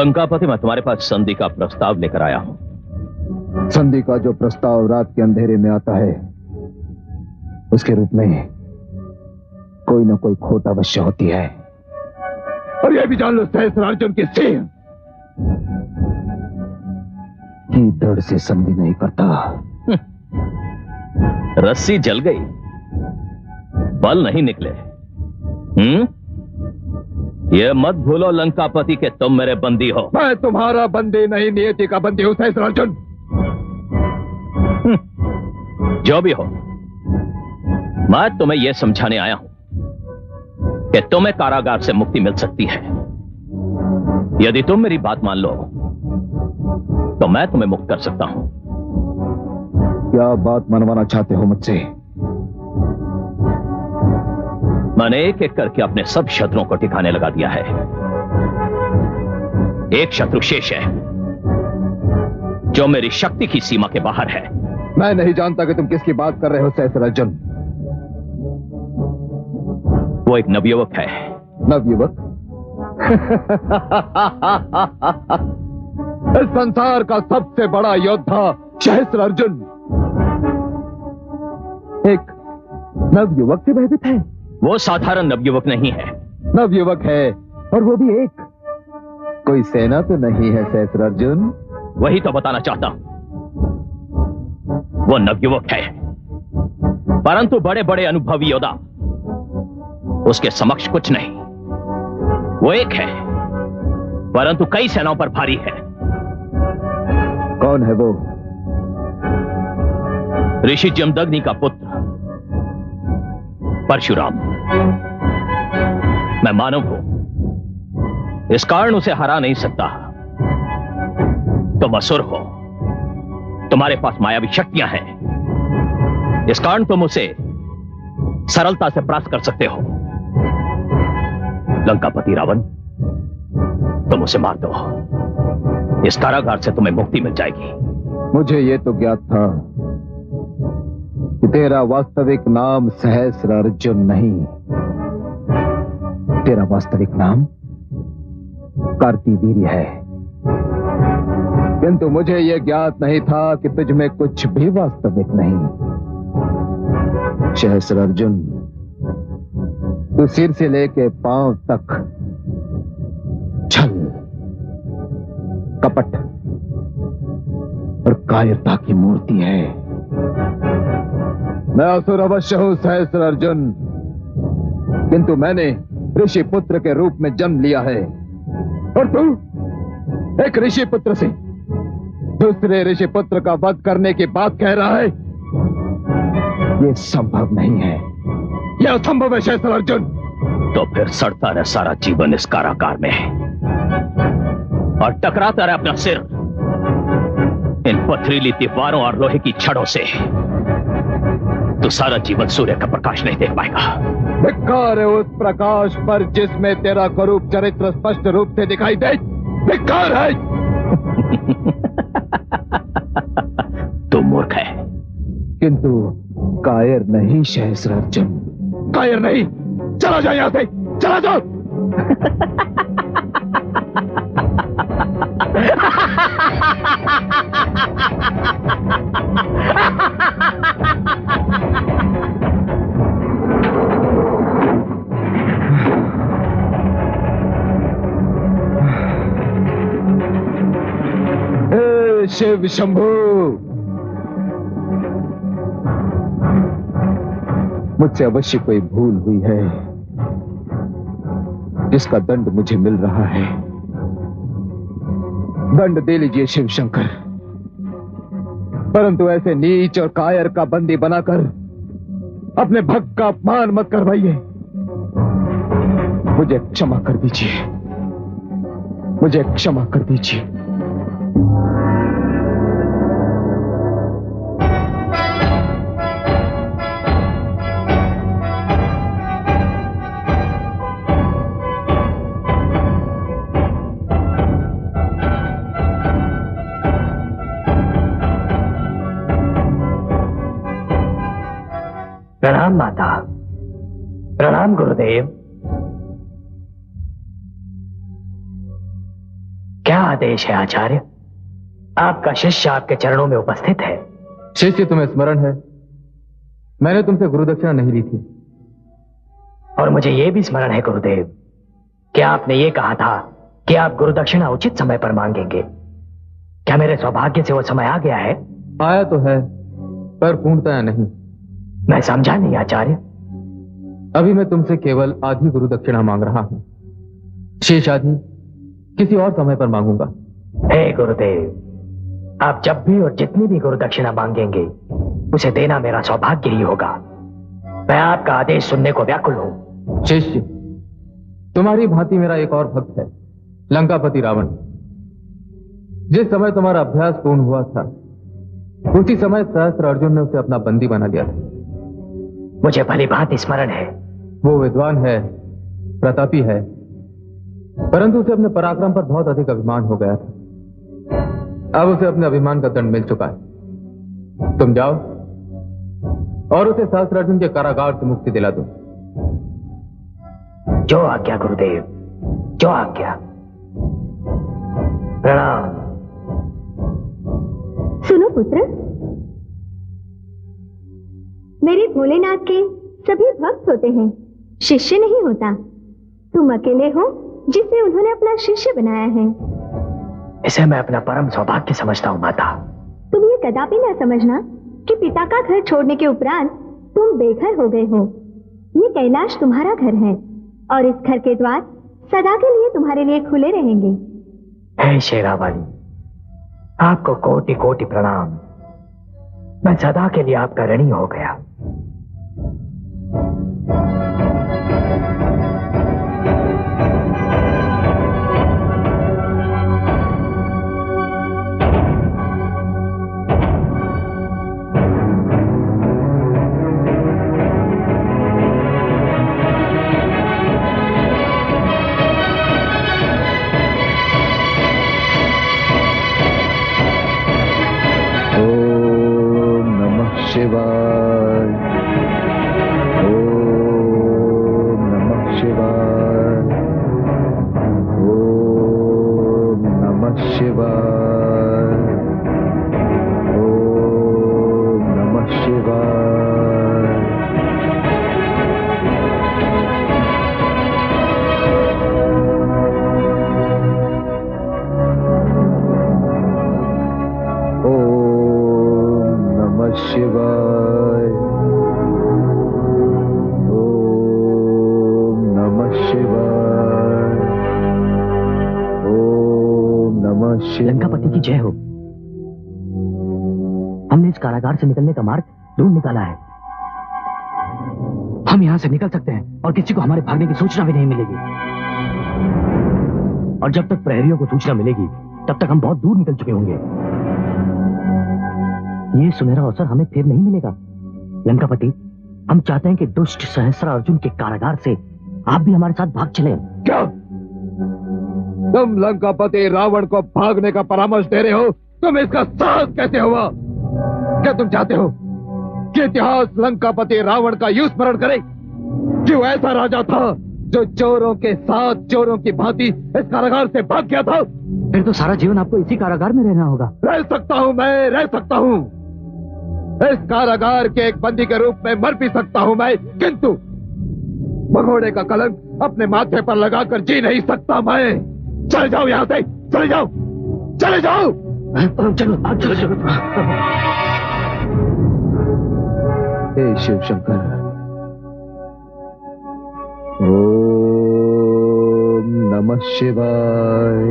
लंकापति, मैं तुम्हारे पास संधि का प्रस्ताव लेकर आया हूं। संधि का जो प्रस्ताव रात के अंधेरे में आता है, उसके रूप में कोई ना कोई खोट अवश्य होती है। और यह भी जान लो सहस्त्रार्जुन के सिंह की दृढ़ से संधि नहीं करता। रस्सी जल गई, बल नहीं निकले। ये मत भूलो लंकापति के तुम मेरे बंदी हो। मैं तुम्हारा बंदी नहीं, नियति का बंदी हूं सहस्त्रार्जुन। जो भी हो, मैं तुम्हें यह समझाने आया हूं कि तुम्हें कारागार से मुक्ति मिल सकती है। यदि तुम मेरी बात मान लो तो मैं तुम्हें मुक्त कर सकता हूं। क्या बात मनवाना चाहते हो मुझसे? मैंने एक एक करके अपने सब शत्रुओं को ठिकाने लगा दिया है। एक शत्रु शेष है जो मेरी शक्ति की सीमा के बाहर है। मैं नहीं जानता कि तुम किसकी बात कर रहे हो सहस्त्रार्जुन। वो एक नवयुवक है। नवयुवक? इस संसार का सबसे बड़ा योद्धा सहस्त्रार्जुन एक नवयुवक से भयभीत है। वो साधारण नवयुवक नहीं है। नवयुवक है, और वो भी एक। कोई सेना तो नहीं है सहस्त्रार्जुन? वही तो बताना चाहता हूं। वो नवयुवक है, परंतु बड़े बड़े अनुभवी योद्धा उसके समक्ष कुछ नहीं। वो एक है, परंतु कई सेनाओं पर भारी है। कौन है वो? ऋषि जमदग्नि का पुत्र परशुराम। मैं मानव हूं, इस कारण उसे हरा नहीं सकता। तुम असुर हो, तुम्हारे पास मायावी शक्तियां हैं, इस कारण तुम उसे सरलता से परास्त कर सकते हो। लंकापति रावण, तुम उसे मार दो, इस कारागार से तुम्हें मुक्ति मिल जाएगी। मुझे यह तो ज्ञात था कि तेरा वास्तविक नाम सहस्त्रार्जुन नहीं, तेरा वास्तविक नाम कार्तिवीर्य है। किंतु मुझे यह ज्ञात नहीं था कि तुझ में कुछ भी वास्तविक नहीं। सहस्त्रार्जुन, तू सिर से लेके पांव तक छल, कपट और कायरता की मूर्ति है। मैं असुर अवश्य हूं सहस्त्रार्जुन, किंतु मैंने ऋषि पुत्र के रूप में जन्म लिया है। और तू एक ऋषि पुत्र से दूसरे ऋषि पुत्र का वध करने की बात कह रहा है? यह संभव नहीं है, यह असंभव है सहस्त्रार्जुन। तो फिर सड़ता रहे सारा जीवन इस कारागार में और टकराता रहे अपना सिर इन पथरीली दीवारों और लोहे की छड़ों से, तो सारा जीवन सूर्य का प्रकाश नहीं देख पाएगा। धिक्कार है उस प्रकाश पर जिसमें तेरा करूप चरित्र स्पष्ट रूप से दिखाई दे। धिक्कार है। तू मूर्ख है, किंतु कायर नहीं सहस्त्रार्जुन। कायर नहीं? चला जाओ यहां से, चला जाओ। शिव शंभू, मुझसे अवश्य कोई भूल हुई है जिसका दंड मुझे मिल रहा है। दंड दे लीजिए शिव शंकर, परंतु ऐसे नीच और कायर का बंदी बनाकर अपने भक्त का अपमान मत करवाइए। मुझे क्षमा कर दीजिए, मुझे क्षमा कर दीजिए। प्रणाम माता, प्रणाम गुरुदेव। क्या आदेश है आचार्य? आपका शिष्य आपके चरणों में उपस्थित है। शिष्य, तुम्हें स्मरण है मैंने तुमसे गुरु दक्षिणा नहीं ली थी। और मुझे यह भी स्मरण है गुरुदेव कि आपने ये कहा था कि आप गुरु दक्षिणा उचित समय पर मांगेंगे। क्या मेरे सौभाग्य से वो समय आ गया है? आया तो है, पर पूर्णतया नहीं। मैं समझा नहीं आचार्य। अभी मैं तुमसे केवल आधी गुरु दक्षिणा मांग रहा हूं, शेष आधी किसी और समय पर मांगूंगा। हे गुरुदेव, आप जब भी और जितनी भी गुरु दक्षिणा मांगेंगे उसे देना मेरा सौभाग्य ही होगा। मैं आपका आदेश सुनने को व्याकुल हूं। शिष्य, तुम्हारी भांति मेरा एक और भक्त है, लंकापति रावण। जिस समय तुम्हारा अभ्यास पूर्ण हुआ था उसी समय सहस्त्र अर्जुन ने उसे अपना बंदी बना लिया था। मुझे भली भांति स्मरण है। वो विद्वान है, प्रतापी है, परंतु उसे अपने पराक्रम पर बहुत अधिक अभिमान हो गया था। अब उसे अपने अभिमान का दंड मिल चुका है। तुम जाओ और उसे सहस्त्र अर्जुन के कारागार से मुक्ति दिला दो। जो आज्ञा गुरुदेव, जो आज्ञा। प्रणाम। सुनो पुत्र, मेरे भोलेनाथ के सभी भक्त होते हैं, शिष्य नहीं होता। तुम अकेले हो जिसे उन्होंने अपना शिष्य बनाया है। इसे मैं अपना परम सौभाग्य समझता हूँ माता। तुम ये कदापि न समझना कि पिता का घर छोड़ने के उपरांत तुम बेघर हो गए हो। ये कैलाश तुम्हारा घर है और इस घर के द्वार सदा के लिए तुम्हारे लिए खुले रहेंगे। हे शेरावाली, आपको कोटि कोटि प्रणाम। मैं सदा के लिए आपका ऋणी हो गया। शिवाय, ओम नमः शिवाय, ओम नमः शिवाय, ओम नमः शिवाय। ओम नमः शिवाय, ओम नमः शिवाय, ओम नमः शिवाय। लंकापति की जय हो। हमने इस कारागार से निकलने का मार्ग ढूंढ निकाला है। हम यहां से निकल सकते हैं और किसी को हमारे भागने की सूचना भी नहीं मिलेगी। और जब तक प्रहरियों को सूचना मिलेगी तब तक हम बहुत दूर निकल चुके होंगे। ये सुनहरा अवसर हमें फिर नहीं मिलेगा। लंकापति, हम चाहते हैं कि दुष्ट सहस्त्र अर्जुन के कारागार से आप भी हमारे साथ भाग चलें। क्या तुम लंकापति रावण को भागने का परामर्श दे रहे हो? तुम इसका साहस कैसे हुआ? क्या तुम चाहते हो कि इतिहास लंकापति रावण का यूं स्मरण करे कि वो ऐसा राजा था जो चोरों के साथ चोरों की भांति इस कारागार से भाग गया था? फिर तो सारा जीवन आपको इसी कारागार में रहना होगा। रह सकता हूं, मैं रह सकता हूं। इस कारागार के एक बंदी के रूप में मर भी सकता हूं मैं, किंतु भगोड़े का कलंक अपने माथे पर लगाकर जी नहीं सकता मैं। चले जाओ यहां से, चले जाओ, चले जाओ। चलो चलो चलो। हे शिव शंकर, ओम नमः शिवाय।